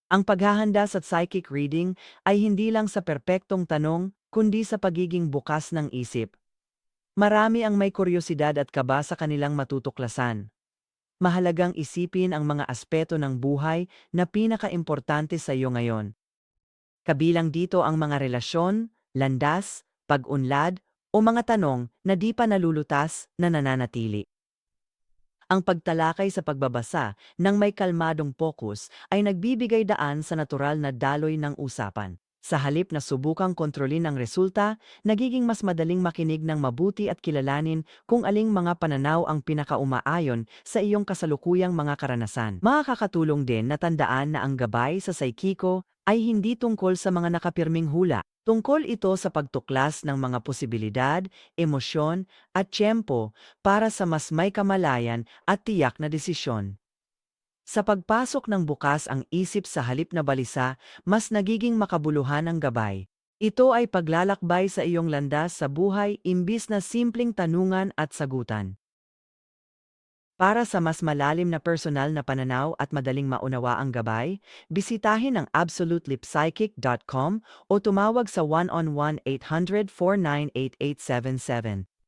Ang paghahanda sa psychic reading ay hindi lang sa perpektong tanong, kundi sa pagiging bukas ng isip. Marami ang may kuryosidad at kaba sa kanilang matutuklasan. Mahalagang isipin ang mga aspeto ng buhay na pinakaimportante sa iyo ngayon. Kabilang dito ang mga relasyon, landas, pag-unlad, o mga tanong na di pa nalulutas na nananatili. Ang pagtalakay sa pagbabasa ng may kalmadong focus ay nagbibigay daan sa natural na daloy ng usapan. Sa halip na subukang kontrolin ang resulta, nagiging mas madaling makinig ng mabuti at kilalanin kung aling mga pananaw ang pinakaumaayon sa iyong kasalukuyang mga karanasan. Makakatulong din na tandaan na ang gabay sa Saikiko ay hindi tungkol sa mga nakapirming hula. Tungkol ito sa pagtuklas ng mga posibilidad, emosyon, at tiyempo para sa mas may kamalayan at tiyak na desisyon. Sa pagpasok ng bukas ang isip sa halip na balisa, mas nagiging makabuluhan ang gabay. Ito ay paglalakbay sa iyong landas sa buhay imbis na simpleng tanungan at sagutan. Para sa mas malalim na personal na pananaw at madaling maunawa ang gabay, bisitahin ang absolutelipsychic.com o tumawag sa 1-on-1 800-498-877.